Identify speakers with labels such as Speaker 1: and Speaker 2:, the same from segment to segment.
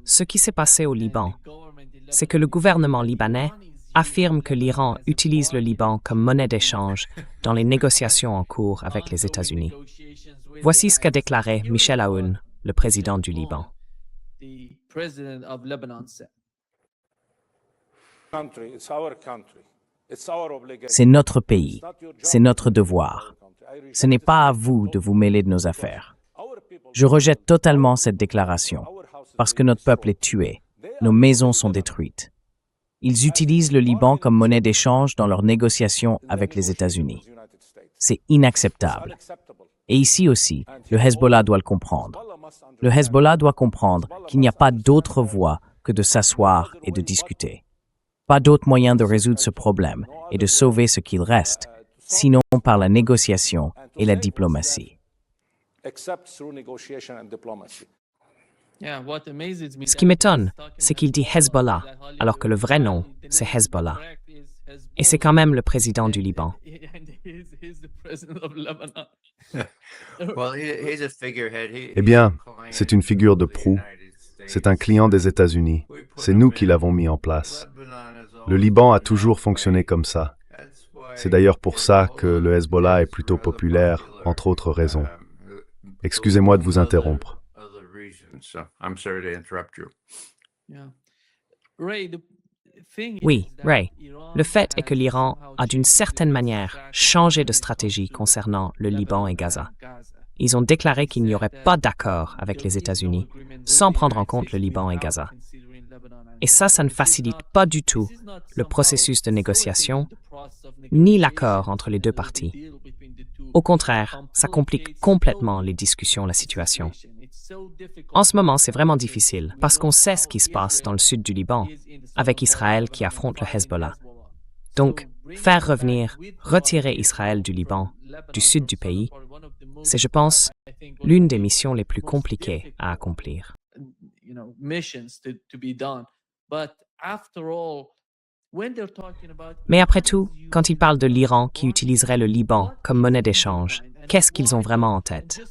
Speaker 1: Ce qui s'est passé au Liban, c'est que le gouvernement libanais affirme que l'Iran utilise le Liban comme monnaie d'échange dans les négociations en cours avec les États-Unis. Voici ce qu'a déclaré Michel Aoun, le président du Liban.
Speaker 2: C'est notre pays, c'est notre devoir. Ce n'est pas à vous de vous mêler de nos affaires. Je rejette totalement cette déclaration, parce que notre peuple est tué, nos maisons sont détruites. Ils utilisent le Liban comme monnaie d'échange dans leurs négociations avec les États-Unis. C'est inacceptable. Et ici aussi, le Hezbollah doit le comprendre. Le Hezbollah doit comprendre qu'il n'y a pas d'autre voie que de s'asseoir et de discuter. Pas d'autre moyen de résoudre ce problème et de sauver ce qu'il reste, sinon par la négociation et la diplomatie.
Speaker 1: Ce qui m'étonne, c'est qu'il dit Hezbollah, alors que le vrai nom, c'est Hezbollah. Et c'est quand même le président du Liban.
Speaker 3: Eh bien, c'est une figure de proue. C'est un client des États-Unis. C'est nous qui l'avons mis en place. Le Liban a toujours fonctionné comme ça. C'est d'ailleurs pour ça que le Hezbollah est plutôt populaire, entre autres raisons. Excusez-moi de vous interrompre.
Speaker 1: Oui, Ray. Le fait est que l'Iran a d'une certaine manière changé de stratégie concernant le Liban et Gaza. Ils ont déclaré qu'il n'y aurait pas d'accord avec les États-Unis sans prendre en compte le Liban et Gaza. Et ça ne facilite pas du tout le processus de négociation, ni l'accord entre les deux parties. Au contraire, ça complique complètement les discussions, la situation. En ce moment, c'est vraiment difficile, parce qu'on sait ce qui se passe dans le sud du Liban, avec Israël qui affronte le Hezbollah. Donc, faire revenir, retirer Israël du Liban, du sud du pays, c'est, je pense, l'une des missions les plus compliquées à accomplir. Mais après tout, quand ils parlent de l'Iran qui utiliserait le Liban comme monnaie d'échange, qu'est-ce qu'ils ont vraiment en tête?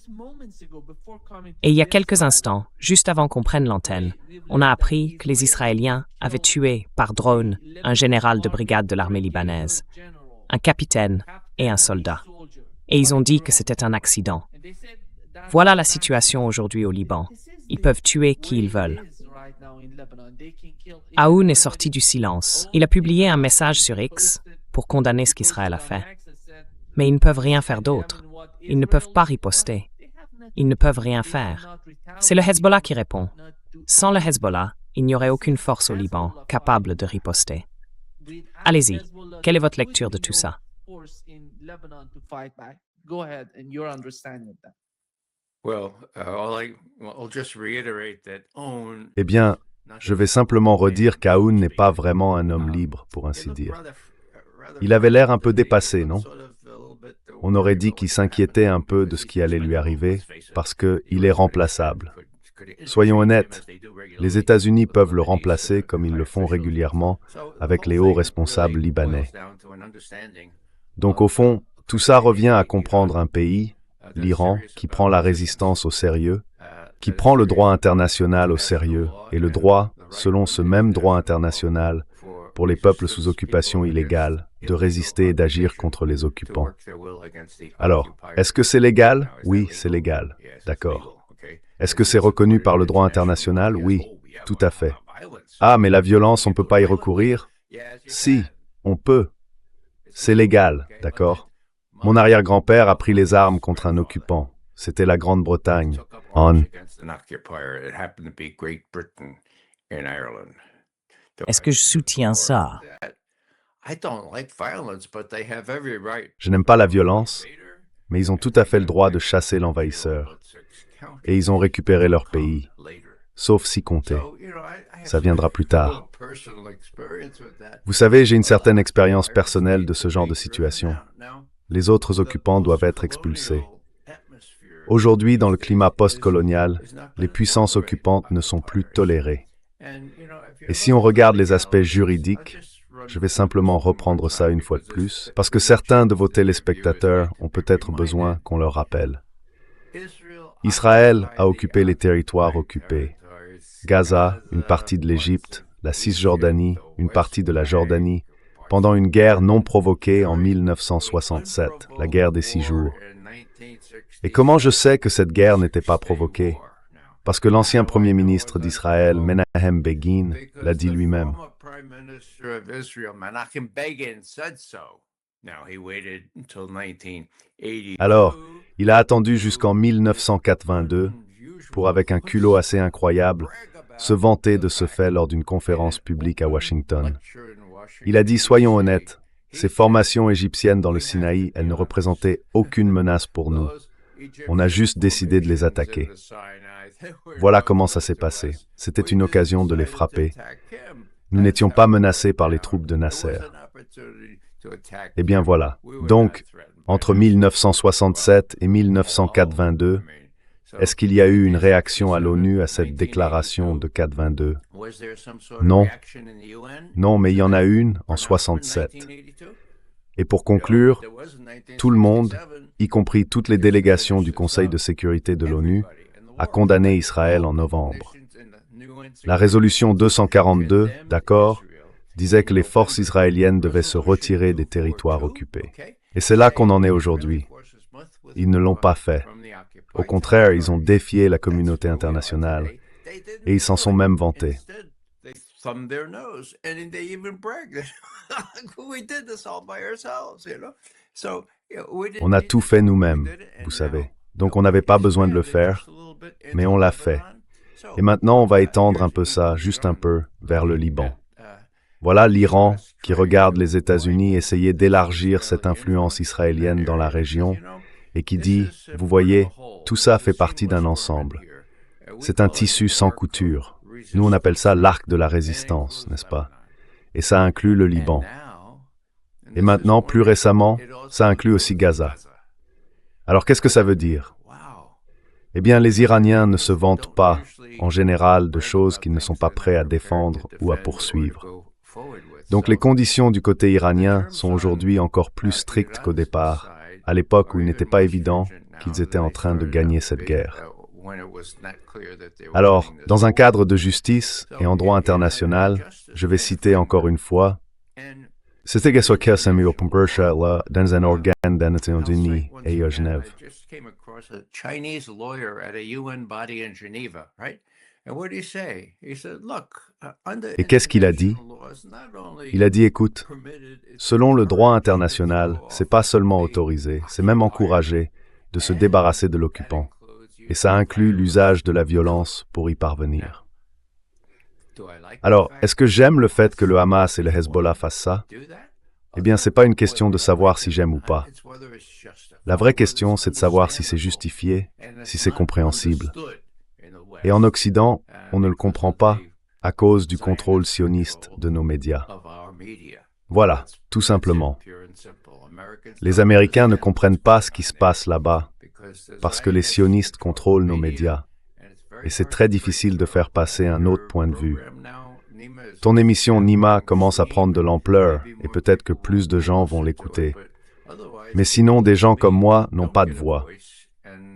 Speaker 1: Et il y a quelques instants, juste avant qu'on prenne l'antenne, on a appris que les Israéliens avaient tué par drone un général de brigade de l'armée libanaise, un capitaine et un soldat. Et ils ont dit que c'était un accident. Voilà la situation aujourd'hui au Liban. Ils peuvent tuer qui ils veulent. Aoun est sorti du silence. Il a publié un message sur X pour condamner ce qu'Israël a fait. Mais ils ne peuvent rien faire d'autre. Ils ne peuvent pas riposter. Ils ne peuvent rien faire. C'est le Hezbollah qui répond. Sans le Hezbollah, il n'y aurait aucune force au Liban capable de riposter. Allez-y, quelle est votre lecture de tout ça?
Speaker 3: Eh bien, je vais simplement redire qu'Aoun n'est pas vraiment un homme libre, pour ainsi dire. Il avait l'air un peu dépassé, non? On aurait dit qu'il s'inquiétait un peu de ce qui allait lui arriver, parce qu'il est remplaçable. Soyons honnêtes, les États-Unis peuvent le remplacer comme ils le font régulièrement avec les hauts responsables libanais. Donc au fond, tout ça revient à comprendre un pays, l'Iran, qui prend la résistance au sérieux, qui prend le droit international au sérieux, et le droit, selon ce même droit international, pour les peuples sous occupation illégale, de résister et d'agir contre les occupants. Alors, est-ce que c'est légal? Oui, c'est légal. D'accord. Est-ce que c'est reconnu par le droit international? Oui, tout à fait. Ah, mais la violence, on ne peut pas y recourir? Si, on peut. C'est légal, d'accord? Mon arrière-grand-père a pris les armes contre un occupant. C'était la Grande-Bretagne.
Speaker 2: Est-ce que je soutiens ça?
Speaker 3: Je n'aime pas la violence, mais ils ont tout à fait le droit de chasser l'envahisseur. Et ils ont récupéré leur pays, sauf si compter. Ça viendra plus tard. Vous savez, j'ai une certaine expérience personnelle de ce genre de situation. Les autres occupants doivent être expulsés. Aujourd'hui, dans le climat post-colonial, les puissances occupantes ne sont plus tolérées. Et si on regarde les aspects juridiques, je vais simplement reprendre ça une fois de plus, parce que certains de vos téléspectateurs ont peut-être besoin qu'on leur rappelle. Israël a occupé les territoires occupés. Gaza, une partie de l'Égypte, la Cisjordanie, une partie de la Jordanie, pendant une guerre non provoquée en 1967, la guerre des 6 jours. Et comment je sais que cette guerre n'était pas provoquée? Parce que l'ancien premier ministre d'Israël, Menahem Begin, l'a dit lui-même. Alors, il a attendu jusqu'en 1982 pour, avec un culot assez incroyable, se vanter de ce fait lors d'une conférence publique à Washington. Il a dit, soyons honnêtes, ces formations égyptiennes dans le Sinaï, elles ne représentaient aucune menace pour nous. On a juste décidé de les attaquer. Voilà comment ça s'est passé. C'était une occasion de les frapper. Nous n'étions pas menacés par les troupes de Nasser. Eh bien voilà. Donc, entre 1967 et 1982, est-ce qu'il y a eu une réaction à l'ONU à cette déclaration de 422? Non. Non, mais il y en a une en 67. Et pour conclure, tout le monde, y compris toutes les délégations du Conseil de sécurité de l'ONU, a condamné Israël en novembre. La résolution 242, d'accord, disait que les forces israéliennes devaient se retirer des territoires occupés. Et c'est là qu'on en est aujourd'hui. Ils ne l'ont pas fait. Au contraire, ils ont défié la communauté internationale et ils s'en sont même vantés. On a tout fait nous-mêmes, vous savez. Donc on n'avait pas besoin de le faire, mais on l'a fait. Et maintenant, on va étendre un peu ça, juste un peu, vers le Liban. Voilà l'Iran qui regarde les États-Unis essayer d'élargir cette influence israélienne dans la région et qui dit, vous voyez, tout ça fait partie d'un ensemble. C'est un tissu sans couture. Nous, on appelle ça l'arc de la résistance, n'est-ce pas? Et ça inclut le Liban. Et maintenant, plus récemment, ça inclut aussi Gaza. Alors, qu'est-ce que ça veut dire? Eh bien, les Iraniens ne se vantent pas, en général, de choses qu'ils ne sont pas prêts à défendre ou à poursuivre. Donc, les conditions du côté iranien sont aujourd'hui encore plus strictes qu'au départ, à l'époque où il n'était pas évident qu'ils étaient en train de gagner cette guerre. Alors, dans un cadre de justice et en droit international, je vais citer encore une fois, c'était que Samuel Pompersha là dans un organe des Nations Unies et à Genève. Et qu'est-ce qu'il a dit? Il a dit, écoute, selon le droit international, c'est pas seulement autorisé, c'est même encouragé de se débarrasser de l'occupant. Et ça inclut l'usage de la violence pour y parvenir. Alors, est-ce que j'aime le fait que le Hamas et le Hezbollah fassent ça? Eh bien, c'est pas une question de savoir si j'aime ou pas. La vraie question, c'est de savoir si c'est justifié, si c'est compréhensible. Et en Occident, on ne le comprend pas à cause du contrôle sioniste de nos médias. Voilà, tout simplement. Les Américains ne comprennent pas ce qui se passe là-bas parce que les sionistes contrôlent nos médias. Et c'est très difficile de faire passer un autre point de vue. Ton émission Nima commence à prendre de l'ampleur et peut-être que plus de gens vont l'écouter. Mais sinon, des gens comme moi n'ont pas de voix.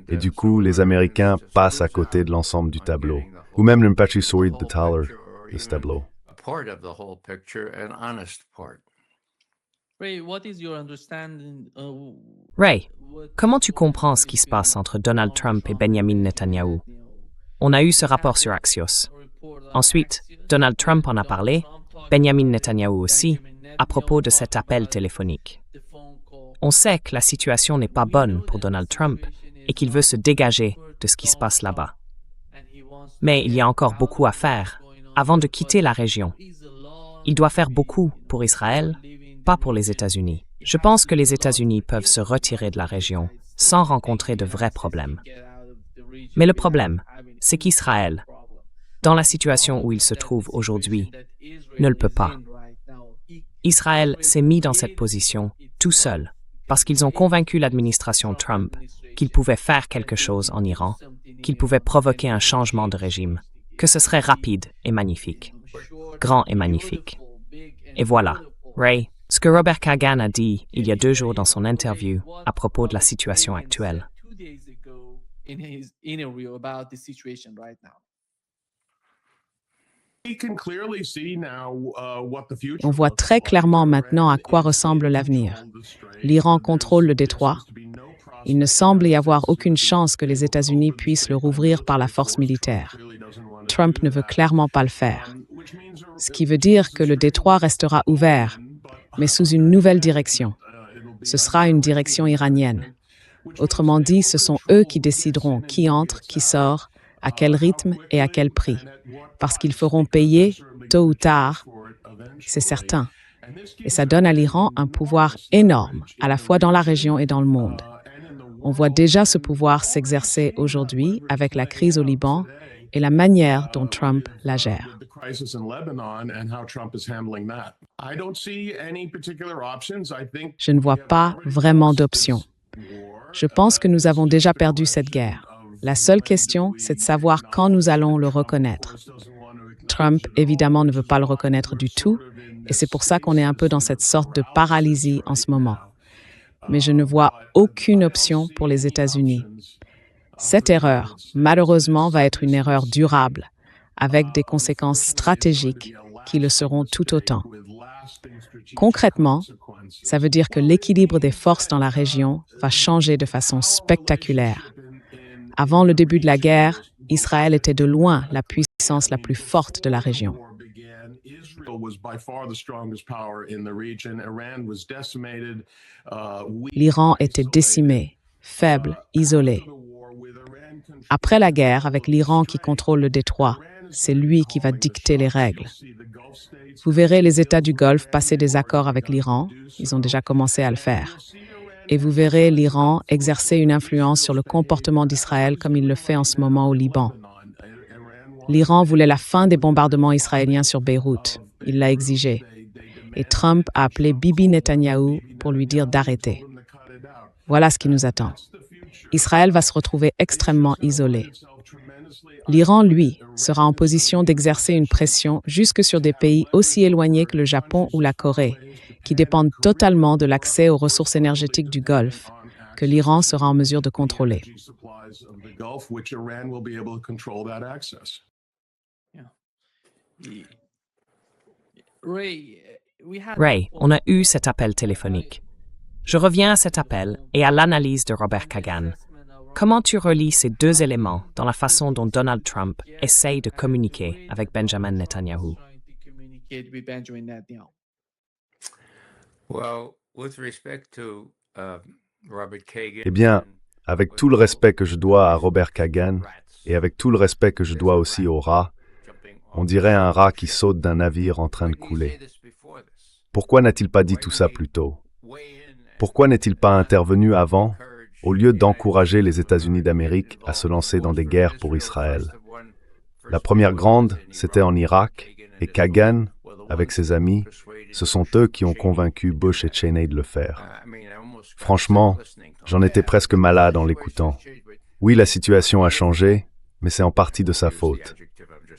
Speaker 3: Et du coup, les Américains passent à côté de l'ensemble du tableau. Ou même le Mpachi Souris de Tyler de ce tableau.
Speaker 1: Ray, comment tu comprends ce qui se passe entre Donald Trump et Benjamin Netanyahou? On a eu ce rapport sur Axios. Ensuite, Donald Trump en a parlé, Benjamin Netanyahou aussi, à propos de cet appel téléphonique. On sait que la situation n'est pas bonne pour Donald Trump et qu'il veut se dégager de ce qui se passe là-bas. Mais il y a encore beaucoup à faire avant de quitter la région. Il doit faire beaucoup pour Israël, pas pour les États-Unis. Je pense que les États-Unis peuvent se retirer de la région sans rencontrer de vrais problèmes. Mais le problème, c'est qu'Israël, dans la situation où il se trouve aujourd'hui, ne le peut pas. Israël s'est mis dans cette position tout seul parce qu'ils ont convaincu l'administration Trump qu'il pouvait faire quelque chose en Iran, qu'il pouvait provoquer un changement de régime, que ce serait rapide et magnifique, grand et magnifique. Et voilà, Ray, ce que Robert Kagan a dit il y a 2 jours dans son interview à propos de la situation actuelle.
Speaker 4: in his interview about the situation right now.
Speaker 5: On voit très clairement maintenant à quoi ressemble l'avenir. L'Iran contrôle le détroit. Il ne semble y avoir aucune chance que les États-Unis puissent le rouvrir par la force militaire. Trump ne veut clairement pas le faire. Ce qui veut dire que le détroit restera ouvert, mais sous une nouvelle direction. Ce sera une direction iranienne. Autrement dit, ce sont eux qui décideront qui entre, qui sort, à quel rythme et à quel prix. Parce qu'ils feront payer, tôt ou tard, c'est certain. Et ça donne à l'Iran un pouvoir énorme, à la fois dans la région et dans le monde. On voit déjà ce pouvoir s'exercer aujourd'hui avec la crise au Liban et la manière dont Trump la gère. Je ne vois pas vraiment d'option. Je pense que nous avons déjà perdu cette guerre. La seule question, c'est de savoir quand nous allons le reconnaître. Trump, évidemment, ne veut pas le reconnaître du tout, et c'est pour ça qu'on est un peu dans cette sorte de paralysie en ce moment. Mais je ne vois aucune option pour les États-Unis. Cette erreur, malheureusement, va être une erreur durable, avec des conséquences stratégiques qui le seront tout autant. Concrètement, ça veut dire que l'équilibre des forces dans la région va changer de façon spectaculaire. Avant le début de la guerre, Israël était de loin la puissance la plus forte de la région. L'Iran était décimé, faible, isolé. Après la guerre, avec l'Iran qui contrôle le détroit, c'est lui qui va dicter les règles. Vous verrez les États du Golfe passer des accords avec l'Iran, ils ont déjà commencé à le faire. Et vous verrez l'Iran exercer une influence sur le comportement d'Israël comme il le fait en ce moment au Liban. L'Iran voulait la fin des bombardements israéliens sur Beyrouth. Il l'a exigé. Et Trump a appelé Bibi Netanyahou pour lui dire d'arrêter. Voilà ce qui nous attend. Israël va se retrouver extrêmement isolé. L'Iran, lui, sera en position d'exercer une pression jusque sur des pays aussi éloignés que le Japon ou la Corée, qui dépendent totalement de l'accès aux ressources énergétiques du Golfe, que l'Iran sera en mesure de contrôler.
Speaker 1: Ray, on a eu cet appel téléphonique. Je reviens à cet appel et à l'analyse de Robert Kagan. Comment tu relis ces deux éléments dans la façon dont Donald Trump essaye de communiquer avec Benjamin Netanyahu?
Speaker 3: Eh bien, avec tout le respect que je dois à Robert Kagan et avec tout le respect que je dois aussi au rat, on dirait un rat qui saute d'un navire en train de couler. Pourquoi n'a-t-il pas dit tout ça plus tôt? Pourquoi n'est-il pas intervenu avant, au lieu d'encourager les États-Unis d'Amérique à se lancer dans des guerres pour Israël? La première grande, c'était en Irak, et Kagan, avec ses amis, ce sont eux qui ont convaincu Bush et Cheney de le faire. Franchement, j'en étais presque malade en l'écoutant. Oui, la situation a changé, mais c'est en partie de sa faute.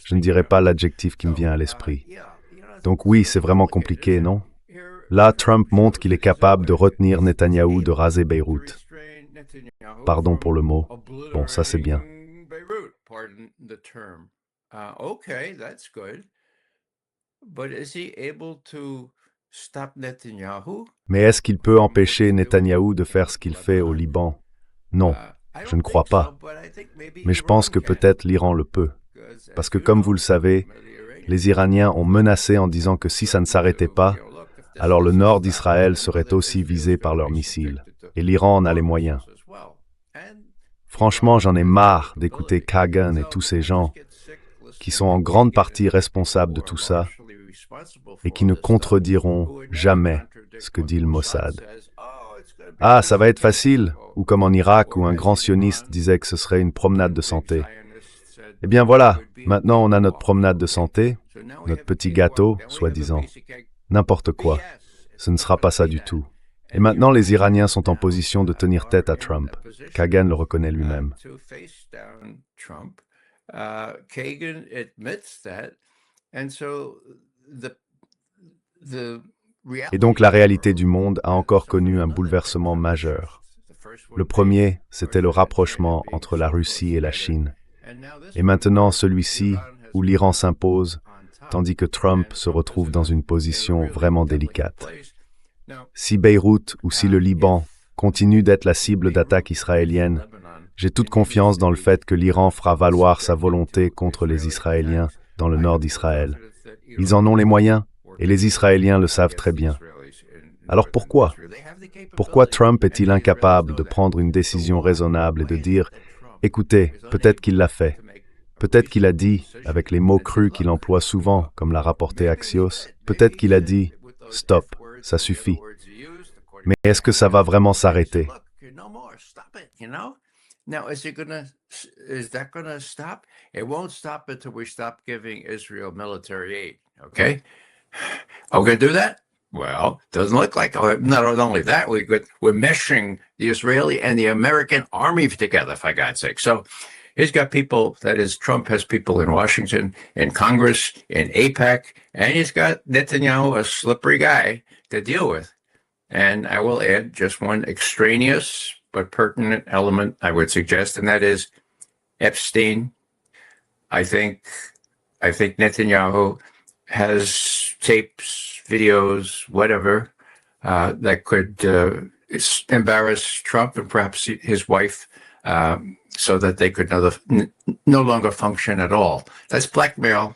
Speaker 3: Je ne dirais pas l'adjectif qui me vient à l'esprit. Donc oui, c'est vraiment compliqué, non? Là, Trump montre qu'il est capable de retenir Netanyahou de raser Beyrouth. Pardon pour le mot. Bon, ça c'est bien. Mais est-ce qu'il peut empêcher Netanyahou de faire ce qu'il fait au Liban? Non, je ne crois pas. Mais je pense que peut-être l'Iran le peut. Parce que comme vous le savez, les Iraniens ont menacé en disant que si ça ne s'arrêtait pas, alors le nord d'Israël serait aussi visé par leurs missiles. Et l'Iran en a les moyens. Franchement, j'en ai marre d'écouter Kagan et tous ces gens qui sont en grande partie responsables de tout ça et qui ne contrediront jamais ce que dit le Mossad. Ah, ça va être facile, ou comme en Irak où un grand sioniste disait que ce serait une promenade de santé. Eh bien voilà, maintenant on a notre promenade de santé, notre petit gâteau, soi-disant. N'importe quoi. Ce ne sera pas ça du tout. Et maintenant les Iraniens sont en position de tenir tête à Trump. Kagan le reconnaît lui-même. Et donc la réalité du monde a encore connu un bouleversement majeur. Le premier, c'était le rapprochement entre la Russie et la Chine. Et maintenant celui-ci, où l'Iran s'impose, tandis que Trump se retrouve dans une position vraiment délicate. Si Beyrouth ou si le Liban continue d'être la cible d'attaques israéliennes, j'ai toute confiance dans le fait que l'Iran fera valoir sa volonté contre les Israéliens dans le nord d'Israël. Ils en ont les moyens, et les Israéliens le savent très bien. Alors pourquoi? Pourquoi Trump est-il incapable de prendre une décision raisonnable et de dire « Écoutez, peut-être qu'il l'a fait. Peut-être qu'il a dit, avec les mots crus qu'il emploie souvent, comme l'a rapporté Axios, peut-être qu'il a dit « Stop, ça suffit. » Mais est-ce que ça va vraiment s'arrêter?
Speaker 6: Now, is that gonna stop? It won't stop until we stop giving Israel military aid, okay? Are we gonna do that? Well, doesn't look like. Not only that, we're meshing the Israeli and the American army together, for God's sake. So he's got people, that is, Trump has people in Washington, in Congress, in AIPAC, and he's got Netanyahu, a slippery guy, to deal with. And I will add just one extraneous but pertinent element, I would suggest, and that is Epstein. I think Netanyahu has tapes, videos, whatever, that could embarrass Trump and perhaps his wife, so that they could no longer function at all. That's blackmail.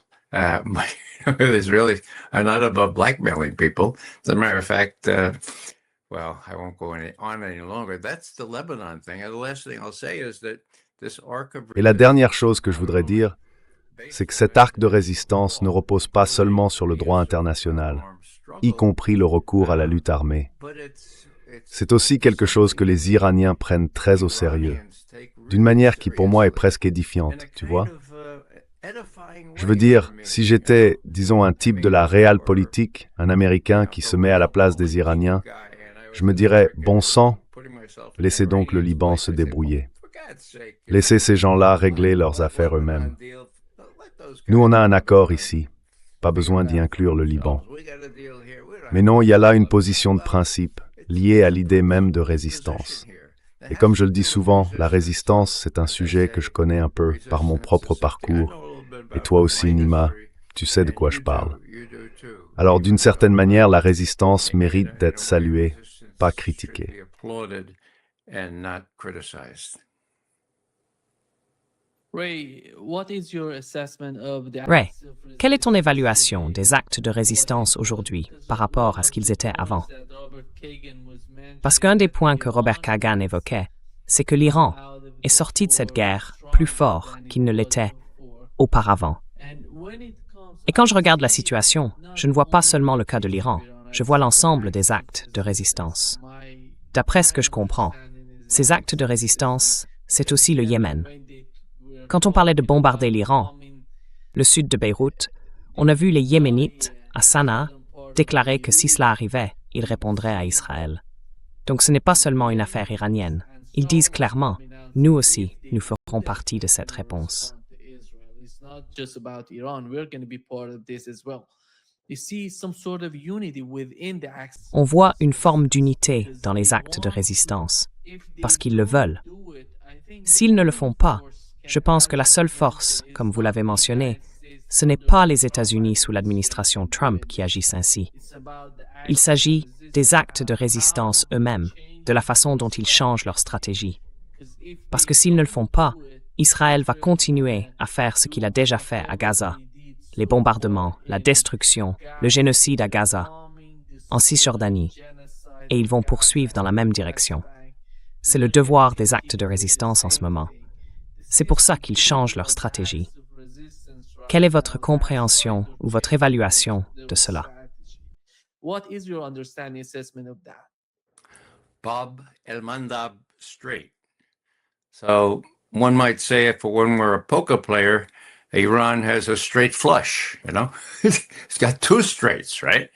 Speaker 6: There's really are not above blackmailing people. As a matter of fact, well, I won't go on any longer. That's the Lebanon thing. And the last thing I'll say is that this arc of...
Speaker 3: Et la dernière chose que je voudrais dire, c'est que cet arc de résistance ne repose pas seulement sur le droit international, y compris le recours à la lutte armée. C'est aussi quelque chose que les Iraniens prennent très au sérieux, d'une manière qui pour moi est presque édifiante, tu vois. Je veux dire, si j'étais, disons, un type de la réalpolitik, un Américain qui se met à la place des Iraniens, je me dirais, bon sang, laissez donc le Liban se débrouiller. Laissez ces gens-là régler leurs affaires eux-mêmes. Nous, on a un accord ici. Pas besoin d'y inclure le Liban. Mais non, il y a là une position de principe, liée à l'idée même de résistance. Et comme je le dis souvent, la résistance, c'est un sujet que je connais un peu par mon propre parcours. Et toi aussi, Nima, tu sais de quoi je parle. Alors, d'une certaine manière, la résistance mérite d'être saluée, pas critiquée.
Speaker 4: Ray,
Speaker 1: quelle est ton évaluation des actes de résistance aujourd'hui par rapport à ce qu'ils étaient avant? Parce qu'un des points que Robert Kagan évoquait, c'est que l'Iran est sorti de cette guerre plus fort qu'il ne l'était auparavant. Et quand je regarde la situation, je ne vois pas seulement le cas de l'Iran, je vois l'ensemble des actes de résistance. D'après ce que je comprends, ces actes de résistance, c'est aussi le Yémen. Quand on parlait de bombarder l'Iran, le sud de Beyrouth, on a vu les Yéménites, à Sanaa, déclarer que si cela arrivait, ils répondraient à Israël. Donc ce n'est pas seulement une affaire iranienne. Ils disent clairement, nous aussi, nous ferons partie de cette réponse. On voit une forme d'unité dans les actes de résistance, parce qu'ils le veulent. S'ils ne le font pas, je pense que la seule force, comme vous l'avez mentionné, ce n'est pas les États-Unis sous l'administration Trump qui agissent ainsi. Il s'agit des actes de résistance eux-mêmes, de la façon dont ils changent leur stratégie. Parce que s'ils ne le font pas, Israël va continuer à faire ce qu'il a déjà fait à Gaza, les bombardements, la destruction, le génocide à Gaza, en Cisjordanie, et ils vont poursuivre dans la même direction. C'est le devoir des actes de résistance en ce moment. C'est pour ça qu'ils changent leur stratégie. Quelle est votre compréhension ou votre évaluation de cela?
Speaker 6: Bob El-Mandab Strait. So one might say if one were a poker player, Iran has a straight flush, you know? It's got two straights, right?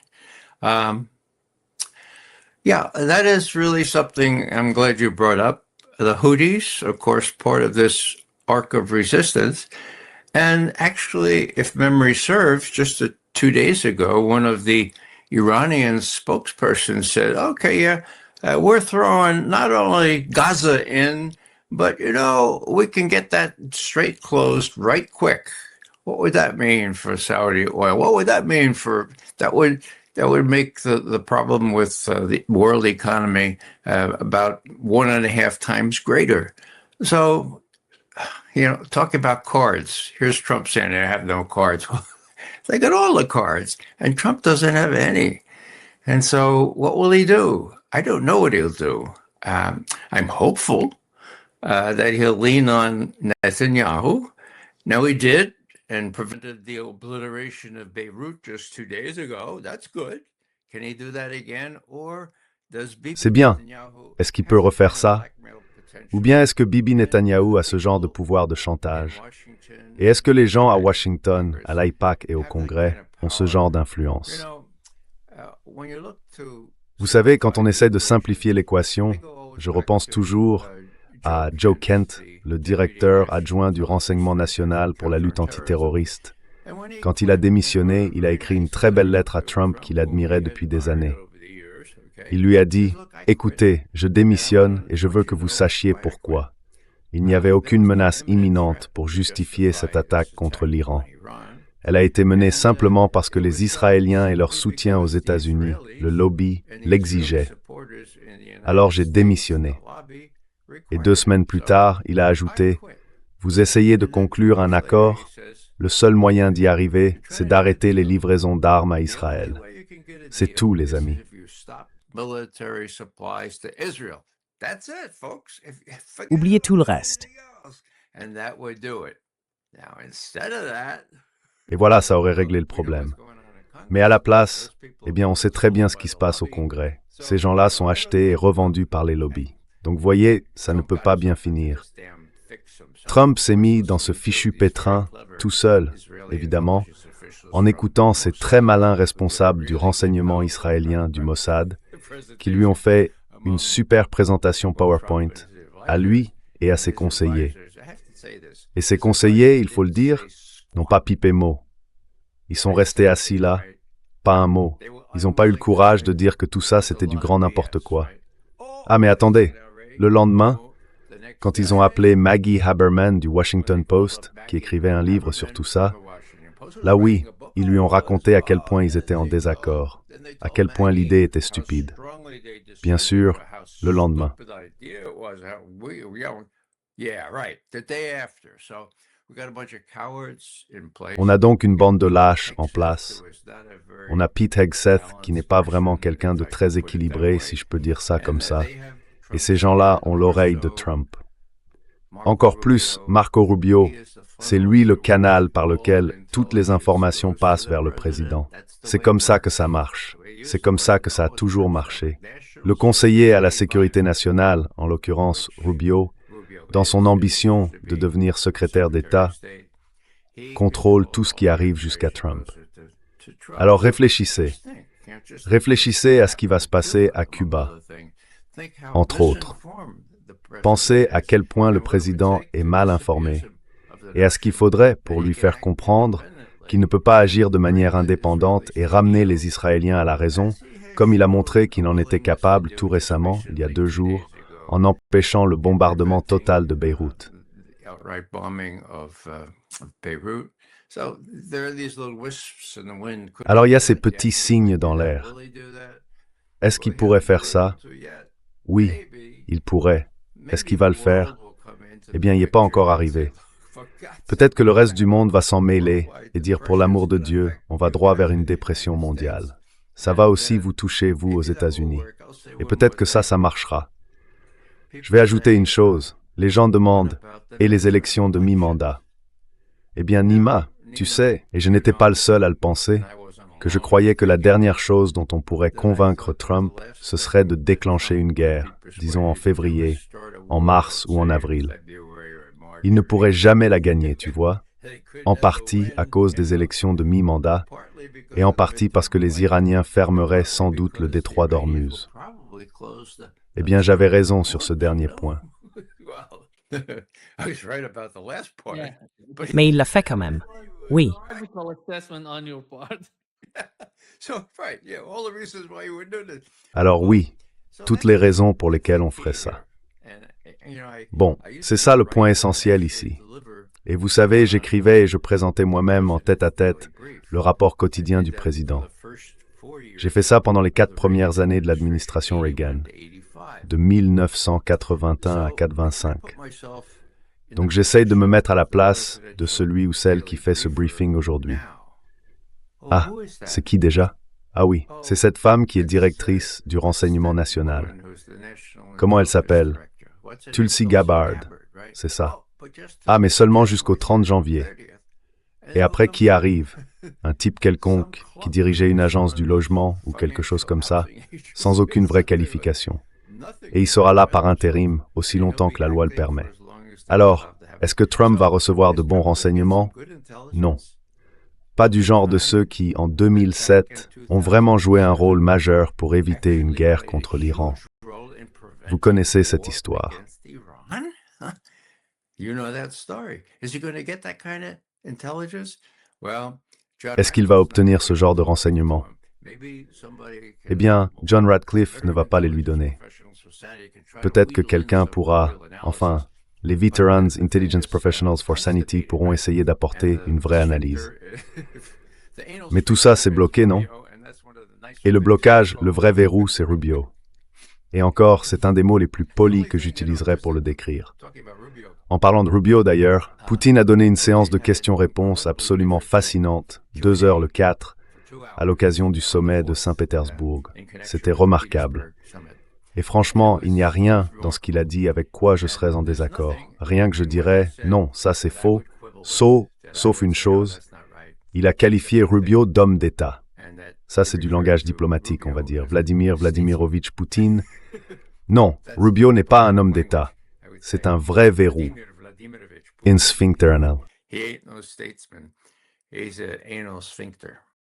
Speaker 6: Yeah, that is really something I'm glad you brought up. The Houthis, of course, part of this arc of resistance. And actually, if memory serves, just 2 days ago, one of the Iranian spokespersons said, okay, yeah, we're throwing not only Gaza in, but we can get that strait closed right quick. What would that mean for Saudi oil? What would that mean for that would make the problem with the world economy about 1.5 times greater. So, talk about cards. Here's Trump saying I have no cards. They got all the cards, and Trump doesn't have any. And so what will he do? I don't know what he'll do. I'm hopeful that he'll lean on Netanyahu. No, he did, and prevented the obliteration of Beirut just 2 days ago. That's good. Can he do that again? Or does Bibi
Speaker 3: C'est bien.
Speaker 6: Netanyahu
Speaker 3: Est-ce qu'il peut refaire ça?
Speaker 6: blackmail potential?
Speaker 3: Ou bien est-ce que Bibi Netanyahou a ce genre de pouvoir de chantage? Et est-ce que les gens à Washington, à l'AIPAC et au Congrès ont ce genre d'influence? Vous savez, quand on essaie de simplifier l'équation, je repense toujours à Joe Kent, le directeur adjoint du Renseignement national pour la lutte antiterroriste. Quand il a démissionné, il a écrit une très belle lettre à Trump qu'il admirait depuis des années. Il lui a dit « Écoutez, je démissionne et je veux que vous sachiez pourquoi. Il n'y avait aucune menace imminente pour justifier cette attaque contre l'Iran. Elle a été menée simplement parce que les Israéliens et leur soutien aux États-Unis, le lobby, l'exigeaient. Alors j'ai démissionné. » Et 2 semaines plus tard, il a ajouté « Vous essayez de conclure un accord? Le seul moyen d'y arriver, c'est d'arrêter les livraisons d'armes à Israël. » C'est tout, les amis.
Speaker 2: Oubliez tout le reste.
Speaker 3: Et voilà, ça aurait réglé le problème. Mais à la place, eh bien, on sait très bien ce qui se passe au Congrès. Ces gens-là sont achetés et revendus par les lobbies. Donc voyez, ça ne peut pas bien finir. Trump s'est mis dans ce fichu pétrin, tout seul, évidemment, en écoutant ces très malins responsables du renseignement israélien du Mossad, qui lui ont fait une super présentation PowerPoint, à lui et à ses conseillers. Et ces conseillers, il faut le dire, n'ont pas pipé mot. Ils sont restés assis là, pas un mot. Ils n'ont pas eu le courage de dire que tout ça, c'était du grand n'importe quoi. Ah, mais attendez, le lendemain, quand ils ont appelé Maggie Haberman du Washington Post, qui écrivait un livre sur tout ça, là oui, ils lui ont raconté à quel point ils étaient en désaccord, à quel point l'idée était stupide. Bien sûr, le lendemain. On a donc une bande de lâches en place. On a Pete Hegseth, qui n'est pas vraiment quelqu'un de très équilibré, si je peux dire ça comme ça. Et ces gens-là ont l'oreille de Trump. Encore plus, Marco Rubio, c'est lui le canal par lequel toutes les informations passent vers le président. C'est comme ça que ça marche. C'est comme ça que ça a toujours marché. Le conseiller à la sécurité nationale, en l'occurrence Rubio, dans son ambition de devenir secrétaire d'État, contrôle tout ce qui arrive jusqu'à Trump. Alors réfléchissez. Réfléchissez à ce qui va se passer à Cuba, entre autres. Pensez à quel point le président est mal informé et à ce qu'il faudrait pour lui faire comprendre qu'il ne peut pas agir de manière indépendante et ramener les Israéliens à la raison, comme il a montré qu'il en était capable tout récemment, il y a 2 jours, en empêchant le bombardement total de Beyrouth. Alors il y a ces petits signes dans l'air. Est-ce qu'il pourrait faire ça? Oui, il pourrait. Est-ce qu'il va le faire? Eh bien, il n'est pas encore arrivé. Peut-être que le reste du monde va s'en mêler et dire pour l'amour de Dieu, on va droit vers une dépression mondiale. Ça va aussi vous toucher, vous, aux États-Unis. Et peut-être que ça marchera. Je vais ajouter une chose. Les gens demandent « et les élections de mi-mandat ?» Eh bien, Nima, tu sais, et je n'étais pas le seul à le penser, que je croyais que la dernière chose dont on pourrait convaincre Trump, ce serait de déclencher une guerre, disons en février, en mars ou en avril. Il ne pourrait jamais la gagner, tu vois, en partie à cause des élections de mi-mandat, et en partie parce que les Iraniens fermeraient sans doute le détroit d'Ormuz. Eh bien, j'avais raison sur ce dernier point.
Speaker 1: Mais il l'a fait quand même. Oui.
Speaker 4: Critical assessment on your part.
Speaker 3: Alors oui, toutes les raisons pour lesquelles on ferait ça. Bon, c'est ça le point essentiel ici. Et vous savez, j'écrivais et je présentais moi-même en tête-à-tête le rapport quotidien du président. J'ai fait ça pendant les 4 premières années de l'administration Reagan, de 1981 à 85. Donc j'essaye de me mettre à la place de celui ou celle qui fait ce briefing aujourd'hui. Ah, c'est qui déjà? Ah oui, c'est cette femme qui est directrice du renseignement national. Comment elle s'appelle? Tulsi Gabbard, c'est ça. Ah, mais seulement jusqu'au 30 janvier. Et après, qui arrive? Un type quelconque qui dirigeait une agence du logement ou quelque chose comme ça, sans aucune vraie qualification. Et il sera là par intérim aussi longtemps que la loi le permet. Alors, est-ce que Trump va recevoir de bons renseignements? Non. Pas du genre de ceux qui, en 2007, ont vraiment joué un rôle majeur pour éviter une guerre contre l'Iran. Vous connaissez cette histoire. Est-ce qu'il va obtenir ce genre de renseignements? Eh bien, John Radcliffe ne va pas les lui donner. Peut-être que quelqu'un pourra, enfin, les Veterans Intelligence Professionals for Sanity pourront essayer d'apporter une vraie analyse. Mais tout ça, c'est bloqué, non? Et le blocage, le vrai verrou, c'est Rubio. Et encore, c'est un des mots les plus polis que j'utiliserai pour le décrire. En parlant de Rubio d'ailleurs, Poutine a donné une séance de questions-réponses absolument fascinante, 2 heures le 4, à l'occasion du sommet de Saint-Pétersbourg. C'était remarquable. Et franchement, il n'y a rien dans ce qu'il a dit avec quoi je serais en désaccord. Rien que je dirais, non, ça c'est faux, sauf une chose, il a qualifié Rubio d'homme d'État. Ça c'est du langage diplomatique, on va dire. Vladimir Vladimirovitch Poutine. Non, Rubio n'est pas un homme d'État. C'est un vrai verrou. In sphincter anal.
Speaker 6: He ain't no statesman. He's an anal sphincter.